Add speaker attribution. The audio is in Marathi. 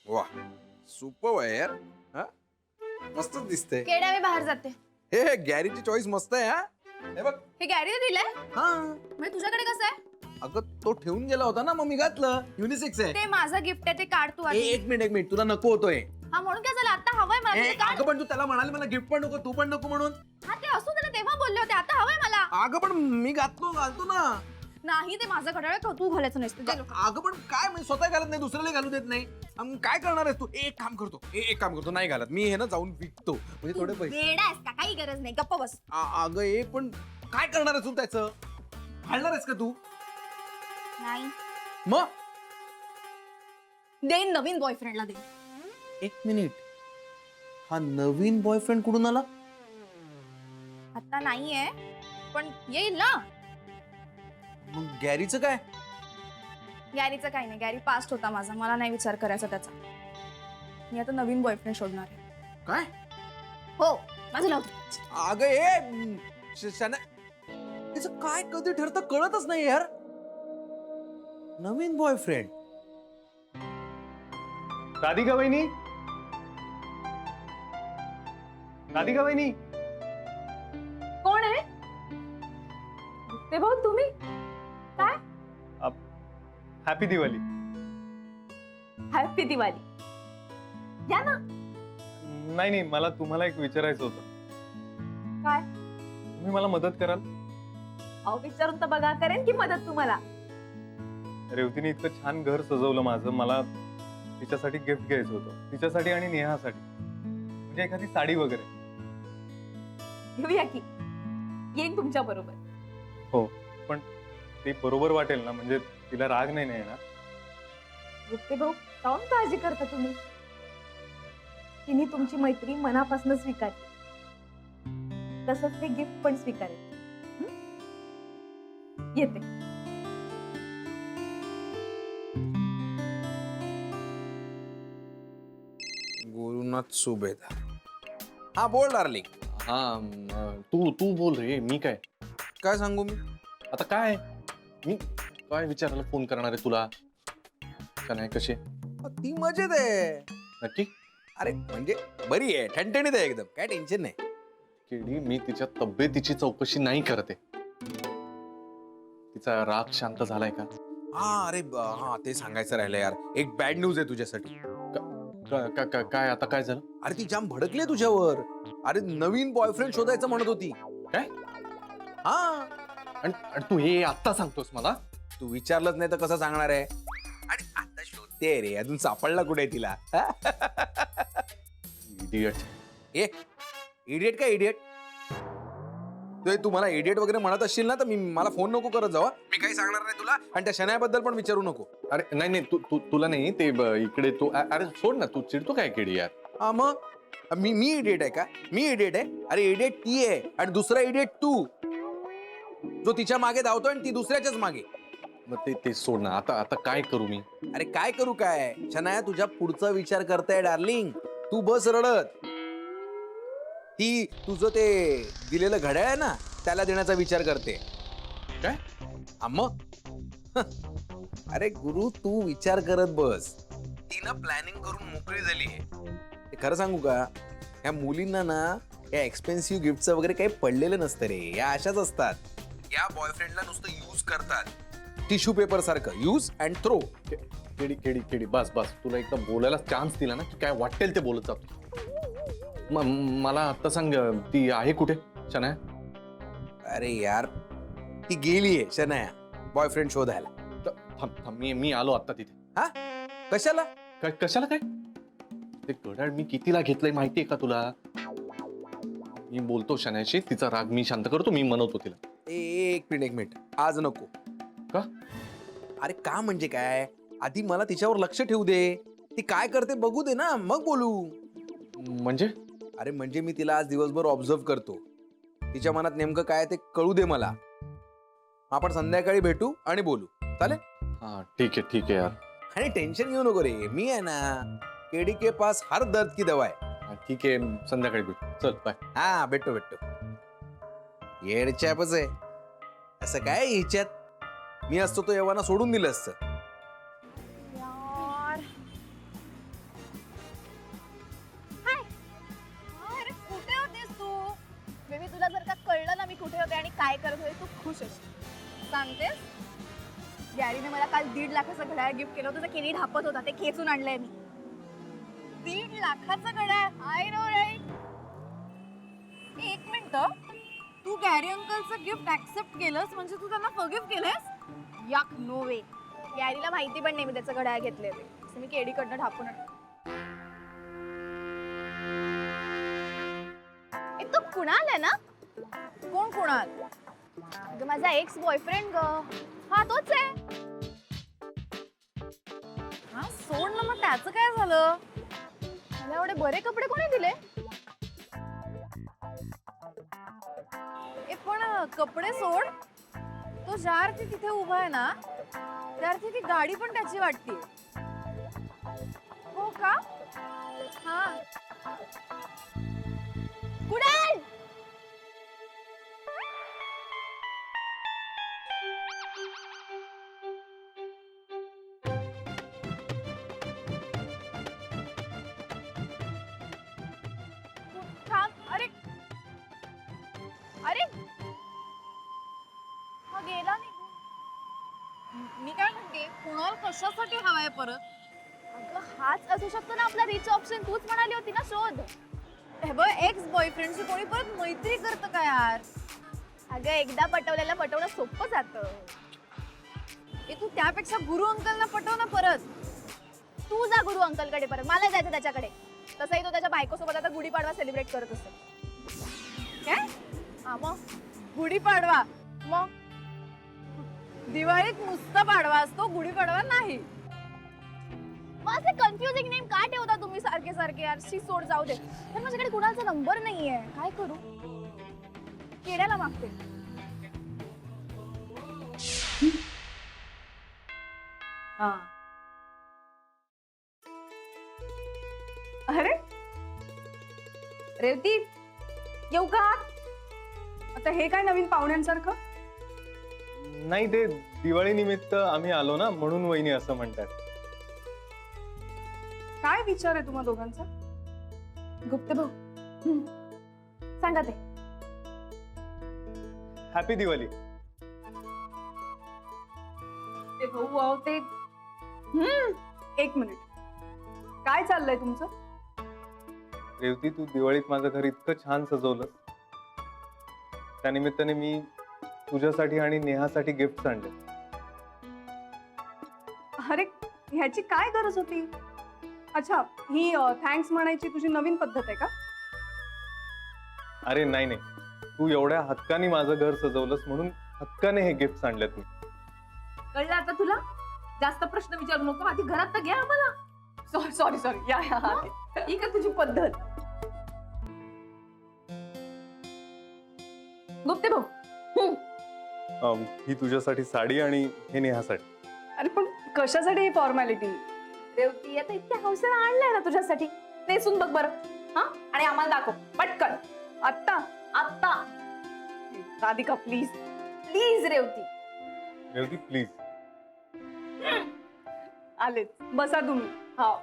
Speaker 1: वा सुपर आहे यार. हा मस्तच दिसतंय.
Speaker 2: केड्या मी बाहेर जाते.
Speaker 1: हे गॅरीची चॉईस मस्त आहे. हा हे बघ.
Speaker 2: हे गॅरीने दिलंय
Speaker 1: हा
Speaker 2: म्हणजे तुझ्याकडे कसं आहे?
Speaker 1: अगं तो ठेवून गेला होता ना, मग मी घातलं. युनिसेक्स आहे.
Speaker 2: ते माझं गिफ्ट आहे, ते काढ तू आधी.
Speaker 1: एक मिनिट तुला नको होतोय.
Speaker 2: हा म्हणून काय झालं? आता हवंय मला, ते काढ.
Speaker 1: अगं पण तू त्याला म्हणाली मला गिफ्ट पण नको, तू पण नको म्हणून.
Speaker 2: हा ते असू दे ना, तेव्हा बोलले होते, आता हवंय मला.
Speaker 1: अगं पण मी घालतो ना.
Speaker 2: नाही ते माझं घड्याळ आहे, तू घालायचं नसतं. दे लोक.
Speaker 1: अगं पण काय मी स्वतः घालत नाही, दुसऱ्याला घालू देत नाही. काय करणार आहेस तू? एक काम करतो नाही घालत मी, हे ना जाऊन विकतो म्हणजे थोडे पैसे.
Speaker 2: वेडा आहेस का? काही गरज नाही, गप्प बस.
Speaker 1: अगं पण काय करणार आहेस तू त्याचं? घालणार आहेस का तू?
Speaker 2: नाही
Speaker 1: मग
Speaker 2: देईन, नवीन बॉयफ्रेंडला देईन.
Speaker 1: एक मिनिट, हा नवीन बॉयफ्रेंड कुठून आला?
Speaker 2: आता नाहीये पण येईल ना.
Speaker 1: मग गॅरीचं काय?
Speaker 2: गॅरीचं काही नाही, गॅरी पास्ट होता माझा, मला नाही विचार करायचा त्याचा. मी आता नवीन बॉयफ्रेंड शोधणार आहे.
Speaker 1: काय?
Speaker 2: हो माझं लावतो.
Speaker 1: अगं तिचं काय कधी ठरतं कळतच नाही यार. नवीन बॉयफ्रेंड.
Speaker 3: राधिका वहिनी, राधिका वहिनी.
Speaker 2: कोण आहे ते? भाऊ तुम्ही काय?
Speaker 3: हॅपी दिवाळी.
Speaker 2: हॅपी दिवाळी. या ना.
Speaker 3: नाही मला तुम्हाला एक विचारायचं होतं.
Speaker 2: काय?
Speaker 3: तुम्ही मला मदत कराल?
Speaker 2: अहो विचारून तर बघा, करेन की मदत तुम्हाला.
Speaker 3: रेवतीने इतकं छान घर सजवलं माझं, मला तिच्यासाठी गिफ्ट घ्यायचं होतं, तिच्यासाठी आणि नेहासाठी. म्हणजे एखादी साडी वगैरे.
Speaker 2: घेऊया की, येईन तुमच्या बरोबर.
Speaker 3: हो पण ते बरोबर वाटेल ना? म्हणजे तिला राग नाही येणार?
Speaker 2: गुप्ते भाऊ, काऊन काळजी करता तुम्ही? तिने तुमची मैत्री मनापासून स्वीकारली, तसंच हे गिफ्ट पण स्वीकारेल. येते.
Speaker 1: गुरुनाथ सुभेदार. हा बोल डार्लिंग.
Speaker 4: हा तू बोल रे, मी
Speaker 1: काय सांगू मी?
Speaker 4: आता काय मी काय विचारायला फोन करणार आहे तुला? का नाही, कशी
Speaker 1: ती मजेत आहे.
Speaker 4: नक्की?
Speaker 1: अरे म्हणजे बरी आहे, ठणठणीत आहे एकदम, काय टेन्शन नाही.
Speaker 4: केडी, मी तिच्या तब्येतीची चौकशी नाही करते. तिचा राग शांत झालाय का?
Speaker 1: अरे हा ते सांगायचं राहिलं यार. एक बॅड न्यूज आहे तुझ्यासाठी.
Speaker 4: काय आता काय झालं?
Speaker 1: अरे ती जाम भडकली तुझ्यावर. अरे नवीन बॉयफ्रेंड शोधायचं म्हणत होती.
Speaker 4: काय?
Speaker 1: हा
Speaker 4: आणि तू हे आता सांगतोस मला?
Speaker 1: तू विचारलंच नाही तर कसं सांगणार आहे? आणि आता शोधते रे, अजून सापडला कुठे तिला?
Speaker 4: इडियट.
Speaker 1: ए इडियट काय इडियट? तू मला इडियट वगैरे म्हणत असशील ना, तर मला फोन नको करत जावा. मी काही सांगणार नाही तुला, आणि त्या शनायाबद्दल पण विचारू नको.
Speaker 4: अरे नाही तुला नाही ते इकडे तू अरे सोड ना, तू चिडतो काय केडी यार?
Speaker 1: हा मग मी इडियट आहे का? मी इडियट आहे? अरे इडियट ती आहे आणि दुसरा इडियट तू, जो तिच्या मागे धावतोय आणि ती दुसऱ्याच्याच मागे.
Speaker 4: मग ते सोड ना. आता काय करू मी?
Speaker 1: अरे काय करू काय? शनाया तुझ्या पुढचा विचार करताय डार्लिंग. तू बस रडत. ती तुझं ते दिलेलं घड्याळ आहे ना, त्याला देण्याचा विचार करते.
Speaker 4: काय?
Speaker 1: मग अरे गुरु, तू विचार करत बस. तिनं प्लॅनिंग करून मोकळी झाली आहे. खरं सांगू का, या मुलींना ना या एक्सपेन्सिव्ह गिफ्टचं वगैरे काही पडलेलं नसतं रे. या अशाच असतात. या बॉयफ्रेंडला नुसतं यूज करतात, टिश्यू पेपर सारखं. Use and throw.
Speaker 4: केडी बस तुला एकदा बोलायला चान्स दिला ना की काय वाटेल ते बोलत जातो. मला आता सांग, ती आहे कुठे शनाया?
Speaker 1: अरे यार, ती गेलीये शनाया बॉयफ्रेंड शोधायला.
Speaker 4: थांब मी आलो आता तिथे.
Speaker 1: हा कशाला?
Speaker 4: कशाला काय? ते घड्याळ मी कितीला घेतलंय माहितीये का तुला? मी बोलतो शनायाशी, तिचा राग मी शांत करतो, मी मनवतो तिला.
Speaker 1: एक मिनिट आज नको.
Speaker 4: का?
Speaker 1: अरे का म्हणजे काय? आधी मला तिच्यावर लक्ष ठेवू दे. ती काय करते बघू दे ना, मग बोलू.
Speaker 4: म्हणजे?
Speaker 1: अरे म्हणजे मी तिला आज दिवसभर ऑब्झर्व करतो. तिच्या मनात नेमकं काय ते कळू दे मला. आपण संध्याकाळी भेटू आणि बोलू, चालेल?
Speaker 4: हा ठीक आहे यार.
Speaker 1: आणि टेन्शन घेऊ नको रे, मी आहे ना. केडी के पास हर दर्द की दवा आहे.
Speaker 4: ठीक आहे, संध्याकाळी भेटू. चल बाय.
Speaker 1: हा भेटतो. येडचॅपच आहे. असं काय हिच्यात? मी असतो तो एव्हाना सोडून दिलं असतं.
Speaker 2: यार काय करत होते तू खुश असशील. सांगतेस गॅरीने मला काल 1.5 लाखाचं घड्याळ गिफ्ट केलं होतं. केली ढापत होता ते खेचून आणलंय मी. 1.5 लाखाचं घड्याळ. I know right. एक मिनिट, तू गॅरी अंकलचं गिफ्ट ऍक्सेप्ट केलंस म्हणजे तू त्यांना फॉरगिव्ह केलंस? याक नो वे. गॅरीला माहिती पण नाही मी त्याचं घड्याळ घेतलंय ते. असं मी केडीकडनं ढापून आणलं. तो कुणाल आहे ना? कोण कुणाल? अगं माझा एक्स बॉयफ्रेंड ग. हा तोच आहे. हा सोड ना मग त्याचं काय झालं? मला एवढे बरे कपडे कोणी दिले? ए पण कपडे सोड. तो ज्या अर्थी तिथे उभा आहे ना त्या अर्थी ती गाडी पण त्याची वाटते. हो का? हा. कुणाल! थांब. अरे अरे हा गेला नाही. मी काय म्हणते, कुणाल कशासाठी हवाय परत? अगं हाच असू शकतो ना आपला रिच ऑप्शन. तूच म्हणाली होती ना शोध. हे बघ, एक्स बॉयफ्रेंडशी कोणी परत मैत्री करतं का यार? अगं एकदा पटवलेलं पटवणं सोपं जातं. ए तू त्यापेक्षा गुरु अंकलना पटव ना परत. तू जा गुरु अंकलकडे परत. मला जायचं त्याच्याकडे. तसंही तो त्याच्या बायकोसोबत आता गुढीपाडवा सेलिब्रेट करत असतो. काय? हा मग गुढीपाडवा. मग दिवाळीत नुसता पाडवा असतो, गुढीपाडवा नाही. माझे कन्फ्युजिंग नेम का ठेवता तुम्ही सारखे सारखे यार? शी सोड, जाऊ दे. पण माझ्याकडे कुणाचा नंबर नाहीये. काय करू? केड्याला मागते. हा. अरे रेवती, येऊ का? आता हे काय नवीन पाहुण्यांसारखं?
Speaker 3: नाही, ते दिवाळी निमित्त आम्ही आलो ना, म्हणून वहिनी असं म्हणतात.
Speaker 5: काय विचार आहे तुम्हा दोघांचा?
Speaker 2: गुप्त भाऊ, सांगा ते.
Speaker 3: हॅपी दिवाळी.
Speaker 5: ते भाऊ आहो ते. एक मिनिट, काय चाललंय तुमचं?
Speaker 3: रेवती, तू दिवाळीत माझं घर इतकं छान सजवलं. त्यानिमित्ताने मी तुझ्यासाठी आणि नेहासाठी गिफ्ट आणले.
Speaker 5: अरे ह्याची काय गरज होती? अच्छा, ही थँक्स म्हणायची तुझी नवीन पद्धत आहे का?
Speaker 3: अरे नाही नाही, तू एवढ्या हक्काने माझं घर सजवलंस म्हणून हक्काने हे गिफ्ट आणलेत मी.
Speaker 2: कळलं आता तुला? जास्त प्रश्न विचारू नको. आधी घरात तर घ्या आम्हाला.
Speaker 5: सॉरी सॉरी, या या हा.
Speaker 2: ही का तुझी पद्धत? गुप्ते भाऊ,
Speaker 3: ही तुझ्यासाठी साडी आणि हे नेहासाठी.
Speaker 5: अरे पण कशासाठी ही फॉर्मॅलिटी?
Speaker 2: रेवती आता इतक्या हौसेला आणलंय ना तुझ्यासाठी. नेसून बघ बरं. हा, आणि आम्हाला दाखव पटकन.
Speaker 5: आत्ता
Speaker 2: आत्ता
Speaker 5: Radhika please.
Speaker 2: Please Revati.
Speaker 3: Revati please.
Speaker 5: आलेच, बसा तुम्ही.
Speaker 2: हो.